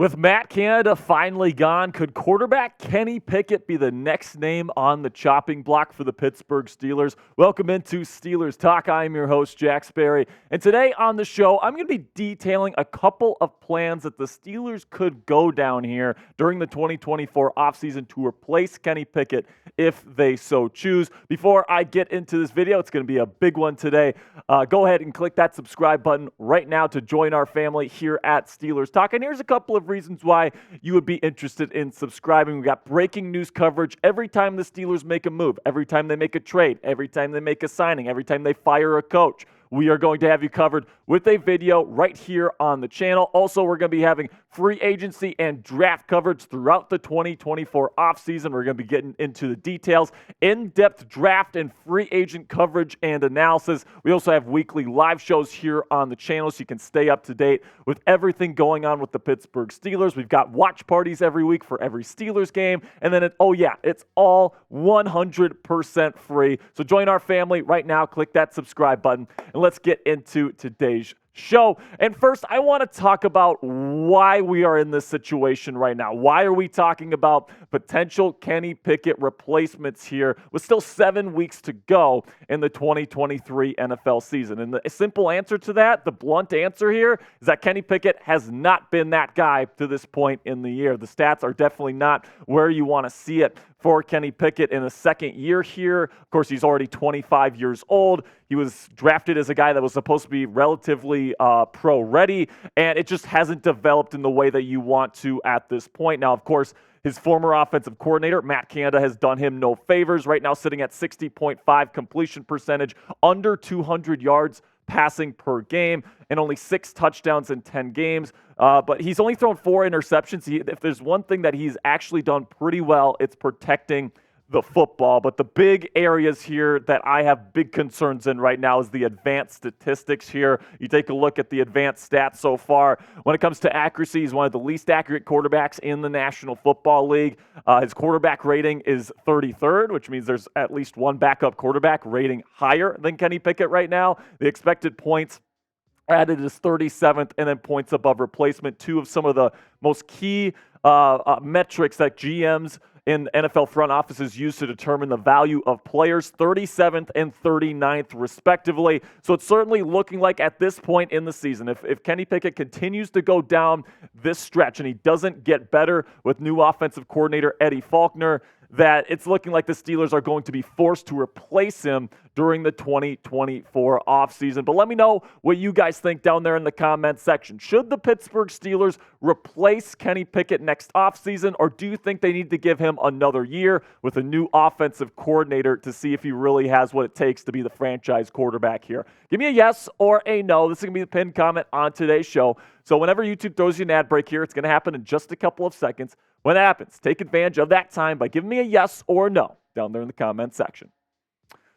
With Matt Canada finally gone, could quarterback Kenny Pickett be the next name on the chopping block for the Pittsburgh Steelers? Welcome into Steelers Talk. I am your host, Jack Sperry. And today on the show, I'm going to be detailing a couple of plans that the Steelers could go down here during the 2024 offseason to replace Kenny Pickett if they so choose. Before I get into this video, it's going to be a big one today. Go ahead and click that subscribe button right now to join our family here at Steelers Talk. And here's a couple of reasons why you would be interested in subscribing. We got breaking news coverage every time the Steelers make a move, every time they make a trade, every time they make a signing, every time they fire a coach. We are going to have you covered with a video right here on the channel. Also, we're going to be having free agency and draft coverage throughout the 2024 offseason. We're going to be getting into the details, in-depth draft and free agent coverage and analysis. We also have weekly live shows here on the channel so you can stay up to date with everything going on with the Pittsburgh Steelers. We've got watch parties every week for every Steelers game. And then, it's all 100% free. So join our family right now. Click that subscribe button. And let's get into today's show. And first, I want to talk about why we are in this situation right now. Why are we talking about potential Kenny Pickett replacements here with still 7 weeks to go in the 2023 NFL season? And the simple answer to that, the blunt answer here, is that Kenny Pickett has not been that guy to this point in the year. The stats are definitely not where you want to see it for Kenny Pickett in the second year here. Of course, he's already 25 years old. He was drafted as a guy that was supposed to be relatively pro-ready, and it just hasn't developed in the way that you want to at this point. Now, of course, his former offensive coordinator, Matt Canada, has done him no favors. Right now, sitting at 60.5 completion percentage, under 200 yards passing per game, and only 6 touchdowns in 10 games. But he's only thrown 4 interceptions. If there's one thing that he's actually done pretty well, it's protecting the football. But the big areas here that I have big concerns in right now is the advanced statistics here. You take a look at the advanced stats so far. When it comes to accuracy, he's one of the least accurate quarterbacks in the National Football League. His quarterback rating is 33rd, which means there's at least one backup quarterback rating higher than Kenny Pickett right now. The expected points added is 37th, and then points above replacement. Two of some of the most key metrics that GMs in NFL front offices use to determine the value of players, 37th and 39th respectively. So it's certainly looking like at this point in the season, if Kenny Pickett continues to go down this stretch and he doesn't get better with new offensive coordinator Eddie Faulkner, that it's looking like the Steelers are going to be forced to replace him during the 2024 offseason. But let me know what you guys think down there in the comments section. Should the Pittsburgh Steelers replace Kenny Pickett next offseason, or do you think they need to give him another year with a new offensive coordinator to see if he really has what it takes to be the franchise quarterback here? Give me a yes or a no. This is going to be the pinned comment on today's show. So whenever YouTube throws you an ad break here, it's going to happen in just a couple of seconds. When it happens, take advantage of that time by giving me a yes or no down there in the comment section.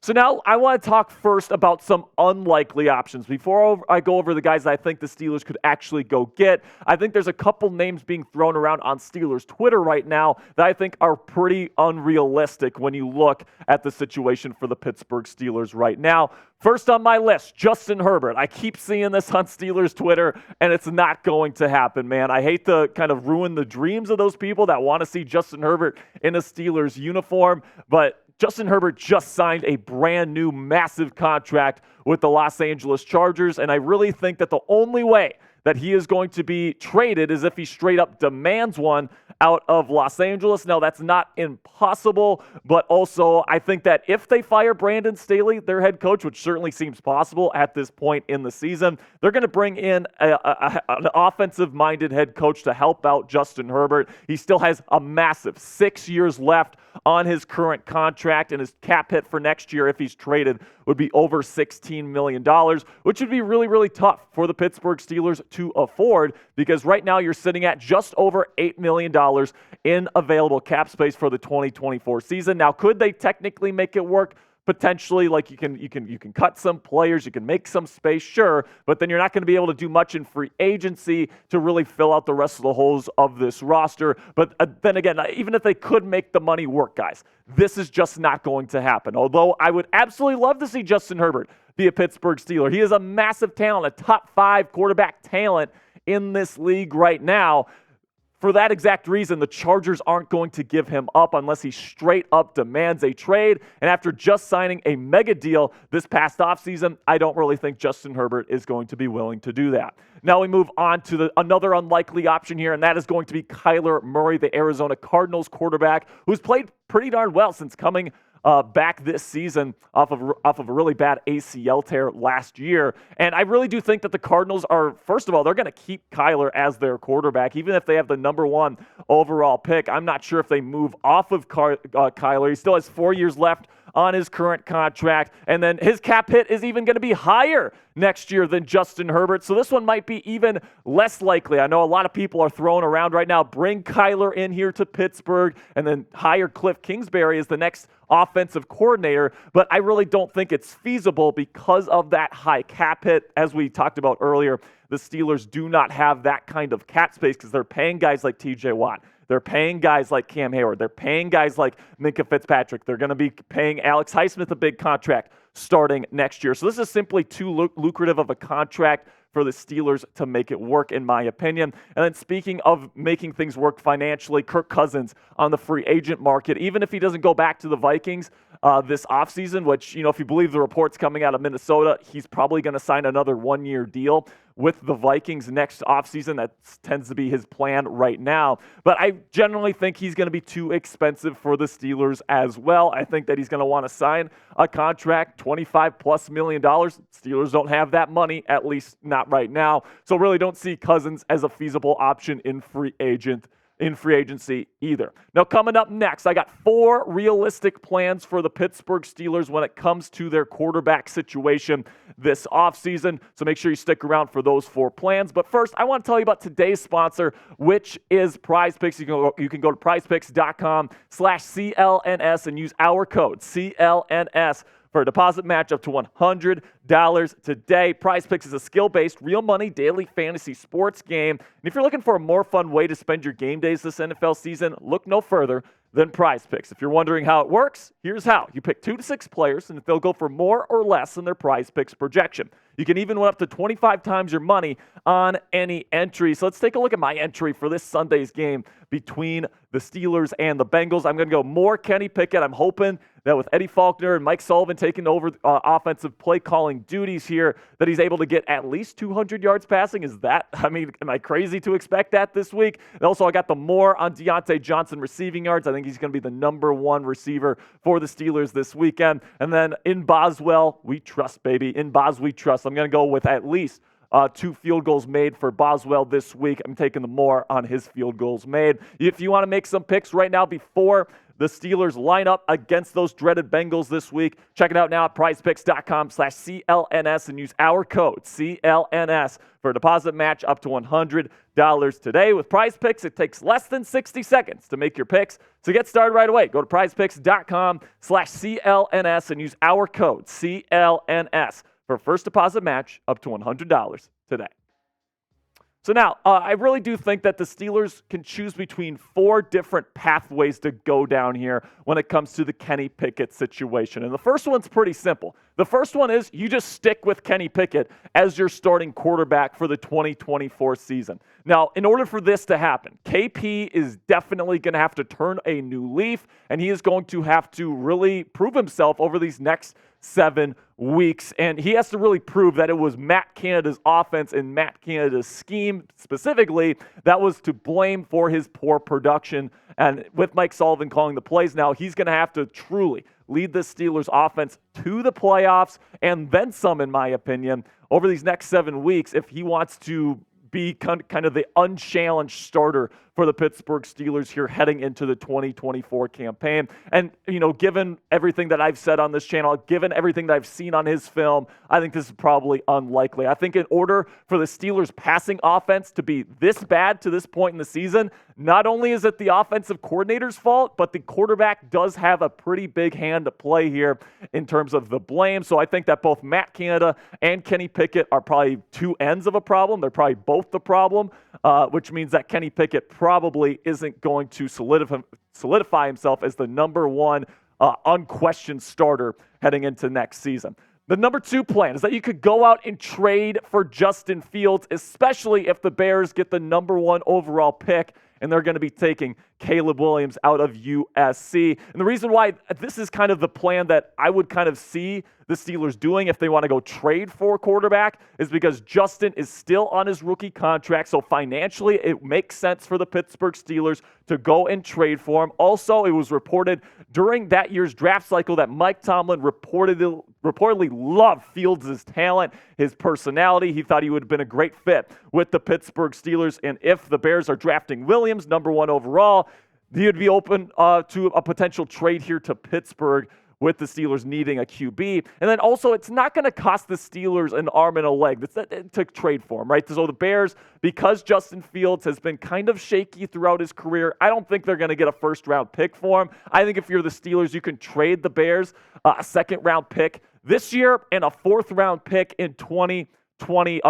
So now I want to talk first about some unlikely options. Before I go over the guys that I think the Steelers could actually go get, I think there's a couple names being thrown around on Steelers Twitter right now that I think are pretty unrealistic when you look at the situation for the Pittsburgh Steelers right now. First on my list, Justin Herbert. I keep seeing this on Steelers Twitter, and it's not going to happen, man. I hate to kind of ruin the dreams of those people that want to see Justin Herbert in a Steelers uniform, but Justin Herbert just signed a brand new massive contract with the Los Angeles Chargers, and I really think that the only way that he is going to be traded is if he straight up demands one out of Los Angeles. Now, that's not impossible, but also I think that if they fire Brandon Staley, their head coach, which certainly seems possible at this point in the season, they're going to bring in an offensive-minded head coach to help out Justin Herbert. He still has a massive 6 years left on his current contract, and his cap hit for next year, if he's traded, would be over $16 million, which would be really, really tough for the Pittsburgh Steelers to afford, because right now you're sitting at just over $8 million in available cap space for the 2024 season. Now, could they technically make it work? Potentially, like you can cut some players, you can make some space, sure, but then you're not going to be able to do much in free agency to really fill out the rest of the holes of this roster. But then again, even if they could make the money work, guys, this is just not going to happen. Although I would absolutely love to see Justin Herbert be a Pittsburgh Steeler. He is a massive talent, a top 5 quarterback talent in this league right now. for that exact reason, the Chargers aren't going to give him up unless he straight up demands a trade. And after just signing a mega deal this past offseason, I don't really think Justin Herbert is going to be willing to do that. Now we move on to another unlikely option here, and that is going to be Kyler Murray, the Arizona Cardinals quarterback, who's played pretty darn well since coming back this season off of a really bad ACL tear last year. And I really do think that the Cardinals are, first of all, they're going to keep Kyler as their quarterback, even if they have the number 1 overall pick. I'm not sure if they move off of Kyler. He still has 4 years left on his current contract, and then his cap hit is even going to be higher next year than Justin Herbert, so this one might be even less likely. I know a lot of people are throwing around right now, bring Kyler in here to Pittsburgh and then hire Cliff Kingsbury as the next offensive coordinator, but I really don't think it's feasible because of that high cap hit. As we talked about earlier, the Steelers do not have that kind of cap space because they're paying guys like TJ Watt. They're paying guys like Cam Hayward. They're paying guys like Minkah Fitzpatrick. They're going to be paying Alex Highsmith a big contract starting next year. So this is simply too lucrative of a contract for the Steelers to make it work, in my opinion. And then speaking of making things work financially, Kirk Cousins on the free agent market, even if he doesn't go back to the Vikings this offseason, which, if you believe the reports coming out of Minnesota, he's probably going to sign another 1-year deal with the Vikings next offseason. That tends to be his plan right now. But I generally think he's going to be too expensive for the Steelers as well. I think that he's going to want to sign a contract, $25+ million. Steelers don't have that money, at least not right now. So really don't see Cousins as a feasible option in free agency either. Now, coming up next, I got 4 realistic plans for the Pittsburgh Steelers when it comes to their quarterback situation this offseason. So make sure you stick around for those 4 plans. But first, I want to tell you about today's sponsor, which is PrizePicks. You can go to prizepicks.com/CLNS and use our code CLNS for a deposit match up to $100 today. PrizePicks is a skill-based, real money daily fantasy sports game. And if you're looking for a more fun way to spend your game days this NFL season, look no further than PrizePicks. If you're wondering how it works, here's how. You pick 2 to 6 players, and they'll go for more or less than their PrizePicks projection. You can even win up to 25 times your money on any entry. So let's take a look at my entry for this Sunday's game between the Steelers and the Bengals. I'm going to go more Kenny Pickett. I'm hoping that with Eddie Faulkner and Mike Sullivan taking over offensive play calling duties here, that he's able to get at least 200 yards passing. Am I crazy to expect that this week? And also, I got the more on Deontay Johnson receiving yards. I think he's going to be the number 1 receiver for the Steelers this weekend. And then in Boswell, we trust, baby. In Bos, we trust. I'm going to go with at least 2 field goals made for Boswell this week. I'm taking the more on his field goals made. If you want to make some picks right now before the Steelers line up against those dreaded Bengals this week, check it out now at prizepicks.com/CLNS and use our code CLNS for a deposit match up to $100 today. With PrizePicks, it takes less than 60 seconds to make your picks. So get started right away. Go to prizepicks.com/CLNS and use our code CLNS for a first deposit match up to $100 today. So now, I really do think that the Steelers can choose between 4 different pathways to go down here when it comes to the Kenny Pickett situation. And the first one's pretty simple. The first one is you just stick with Kenny Pickett as your starting quarterback for the 2024 season. Now, in order for this to happen, KP is definitely going to have to turn a new leaf, and he is going to have to really prove himself over these next 7 weeks. And he has to really prove that it was Matt Canada's offense and Matt Canada's scheme specifically that was to blame for his poor production. And with Mike Sullivan calling the plays now, he's going to have to truly lead the Steelers offense to the playoffs and then some, in my opinion, over these next 7 weeks if he wants to be kind of the unchallenged starter for the Pittsburgh Steelers here heading into the 2024 campaign. And, given everything that I've said on this channel, given everything that I've seen on his film, I think this is probably unlikely. I think in order for the Steelers' passing offense to be this bad to this point in the season, not only is it the offensive coordinator's fault, but the quarterback does have a pretty big hand to play here in terms of the blame. So I think that both Matt Canada and Kenny Pickett are probably 2 ends of a problem. They're probably both the problem, which means that Kenny Pickett probably isn't going to solidify himself as the number 1 unquestioned starter heading into next season. The number 2 plan is that you could go out and trade for Justin Fields, especially if the Bears get the number 1 overall pick and they're going to be taking Caleb Williams out of USC. And the reason why this is kind of the plan that I would kind of see the Steelers doing if they want to go trade for a quarterback is because Justin is still on his rookie contract. So financially, it makes sense for the Pittsburgh Steelers to go and trade for him. Also, it was reported during that year's draft cycle that Mike Tomlin reportedly loved Fields' talent, his personality. He thought he would have been a great fit with the Pittsburgh Steelers. And if the Bears are drafting Williams, number 1 overall, he would be open to a potential trade here to Pittsburgh, with the Steelers needing a QB. And then also, it's not going to cost the Steelers an arm and a leg to trade for him, right? So the Bears, because Justin Fields has been kind of shaky throughout his career, I don't think they're going to get a first-round pick for him. I think if you're the Steelers, you can trade the Bears a second-round pick this year and a fourth-round pick in 2020.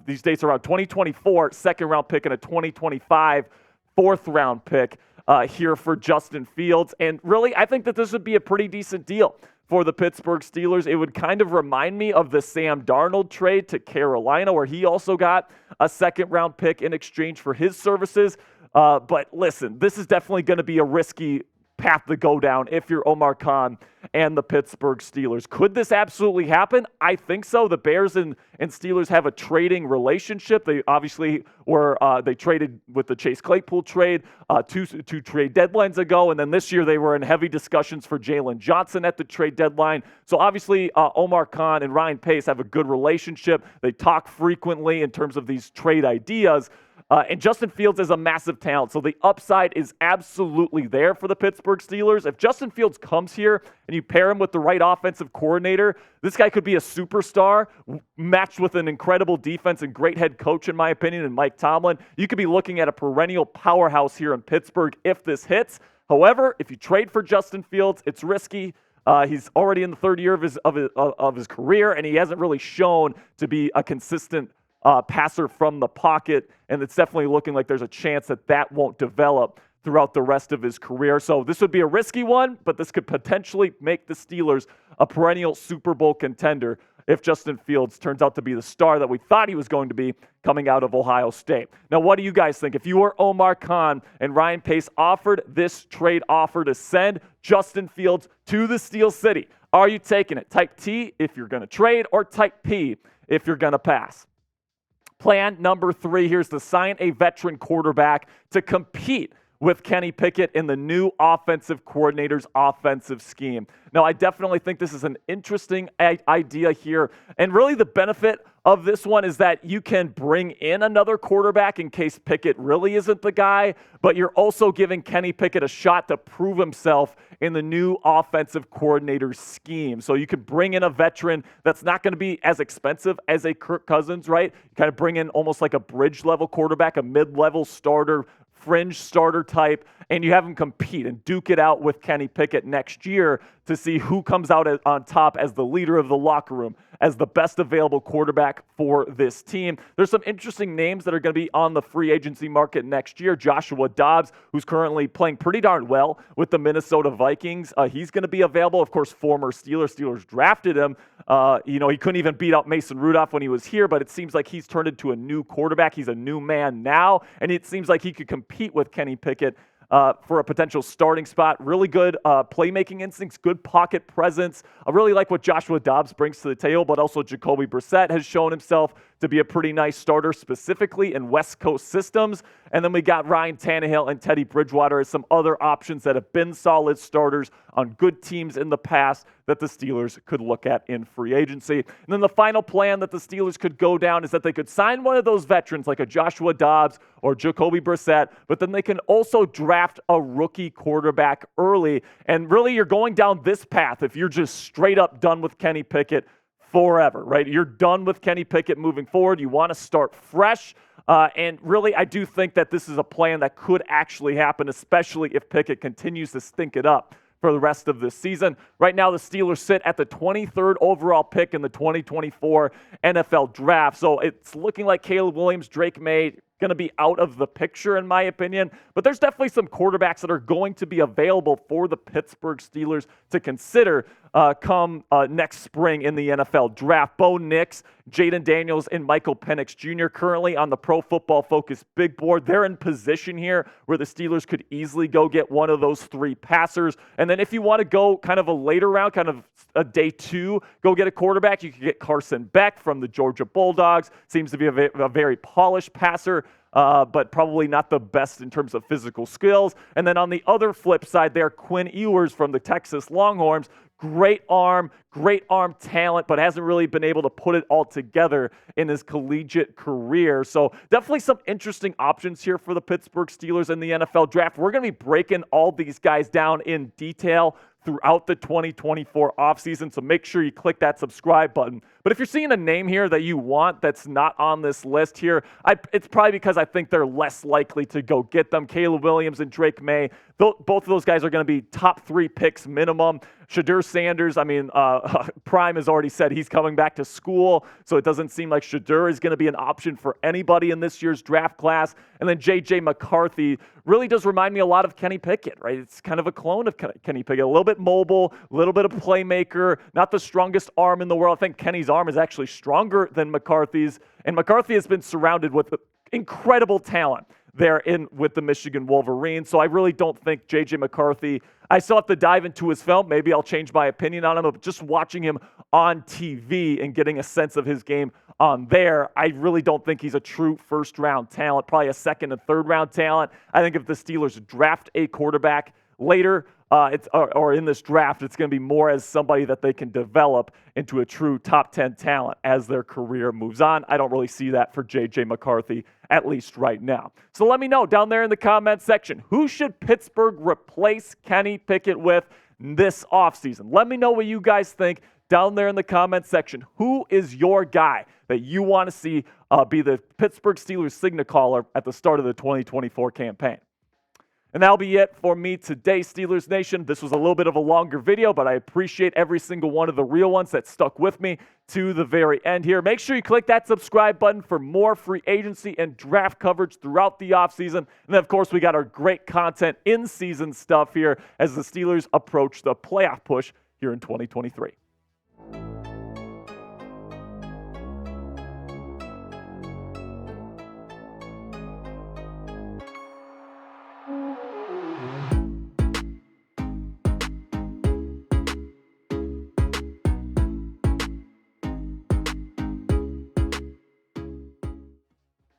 These dates are around 2024, second-round pick, and a 2025 fourth-round pick here for Justin Fields. And really, I think that this would be a pretty decent deal for the Pittsburgh Steelers. It would kind of remind me of the Sam Darnold trade to Carolina, where he also got a second-round pick in exchange for his services. But listen, this is definitely going to be a risky path to go down if you're Omar Khan and the Pittsburgh Steelers. Could this absolutely happen? I think so. The Bears and Steelers have a trading relationship. They obviously they traded with the Chase Claypool trade two trade deadlines ago, and then this year they were in heavy discussions for Jalen Johnson at the trade deadline. So obviously Omar Khan and Ryan Pace have a good relationship. They talk frequently in terms of these trade ideas. And Justin Fields is a massive talent, so the upside is absolutely there for the Pittsburgh Steelers. If Justin Fields comes here and you pair him with the right offensive coordinator, this guy could be a superstar matched with an incredible defense and great head coach, in my opinion, and Mike Tomlin. You could be looking at a perennial powerhouse here in Pittsburgh if this hits. However, if you trade for Justin Fields, it's risky. He's already in the third year of his career, and he hasn't really shown to be a consistent passer from the pocket, and it's definitely looking like there's a chance that won't develop throughout the rest of his career. So this would be a risky one, but this could potentially make the Steelers a perennial Super Bowl contender if Justin Fields turns out to be the star that we thought he was going to be coming out of Ohio State. Now, what do you guys think? If you were Omar Khan and Ryan Pace offered this trade offer to send Justin Fields to the Steel City, are you taking it? Type T if you're going to trade, or type P if you're going to pass. Plan number 3 here is to sign a veteran quarterback to compete with Kenny Pickett in the new offensive coordinator's offensive scheme. Now, I definitely think this is an interesting idea here. And really the benefit of this one is that you can bring in another quarterback in case Pickett really isn't the guy, but you're also giving Kenny Pickett a shot to prove himself in the new offensive coordinator's scheme. So you could bring in a veteran that's not going to be as expensive as a Kirk Cousins, right? You kind of bring in almost like a bridge-level quarterback, a mid-level starter, fringe starter type, and you have him compete and duke it out with Kenny Pickett next year to see who comes out on top as the leader of the locker room, as the best available quarterback for this team. There's some interesting names that are going to be on the free agency market next year. Joshua Dobbs, who's currently playing pretty darn well with the Minnesota Vikings. He's going to be available. Of course, former Steelers drafted him. He couldn't even beat out Mason Rudolph when he was here, but it seems like he's turned into a new quarterback. He's a new man now, and it seems like he could compete with Kenny Pickett for a potential starting spot. Really good playmaking instincts, good pocket presence. I really like what Joshua Dobbs brings to the table, but also Jacoby Brissett has shown himself to be a pretty nice starter, specifically in West Coast systems. And then we got Ryan Tannehill and Teddy Bridgewater as some other options that have been solid starters on good teams in the past that the Steelers could look at in free agency. And then the final plan that the Steelers could go down is that they could sign one of those veterans like a Joshua Dobbs or Jacoby Brissett, but then they can also draft a rookie quarterback early. And really, you're going down this path if you're just straight up done with Kenny Pickett forever, right? You're done with Kenny Pickett moving forward. You want to start fresh. And really, I do think that this is a plan that could actually happen, especially if Pickett continues to stink it up for the rest of this season. Right now, the Steelers sit at the 23rd overall pick in the 2024 NFL Draft. So it's looking like Caleb Williams, Drake May, going to be out of the picture, in my opinion. But there's definitely some quarterbacks that are going to be available for the Pittsburgh Steelers to consider come next spring in the NFL draft. Bo Nix, Jaden Daniels, and Michael Penix Jr. currently on the Pro Football Focus big board. They're in position here where the Steelers could easily go get one of those three passers. And then if you want to go kind of a later round, kind of a day two, go get a quarterback, you could get Carson Beck from the Georgia Bulldogs. Seems to be a very polished passer. But probably not the best in terms of physical skills. And then on the other flip side there, Quinn Ewers from the Texas Longhorns. Great arm talent, but hasn't really been able to put it all together in his collegiate career. So definitely some interesting options here for the Pittsburgh Steelers in the NFL draft. We're going to be breaking all these guys down in detail throughout the 2024 offseason, so make sure you click that subscribe button. But if you're seeing a name here that you want that's not on this list here, it's probably because I think they're less likely to go get them. Caleb Williams and Drake May, both of those guys are going to be top 3 picks minimum. Shadur Sanders, Prime has already said he's coming back to school, so it doesn't seem like Shadur is going to be an option for anybody in this year's draft class. And then J.J. McCarthy really does remind me a lot of Kenny Pickett, right? It's kind of a clone of Kenny Pickett, a little bit mobile, a little bit of playmaker, not the strongest arm in the world. I think Kenny's arm is actually stronger than McCarthy's, and McCarthy has been surrounded with incredible talent there with the Michigan Wolverines. So I really don't think J.J. McCarthy, I still have to dive into his film. Maybe I'll change my opinion on him, but just watching him on TV and getting a sense of his game on there, I really don't think he's a true first-round talent, probably a second and third-round talent. I think if the Steelers draft a quarterback later, or in this draft, it's going to be more as somebody that they can develop into a true top 10 talent as their career moves on. I don't really see that for J.J. McCarthy, at least right now. So let me know down there in the comment section, who should Pittsburgh replace Kenny Pickett with this offseason? Let me know what you guys think down there in the comment section. Who is your guy that you want to see be the Pittsburgh Steelers signal caller at the start of the 2024 campaign? And that'll be it for me today, Steelers Nation. This was a little bit of a longer video, but I appreciate every single one of the real ones that stuck with me to the very end here. Make sure you click that subscribe button for more free agency and draft coverage throughout the offseason. And then, of course, we got our great content in-season stuff here as the Steelers approach the playoff push here in 2023.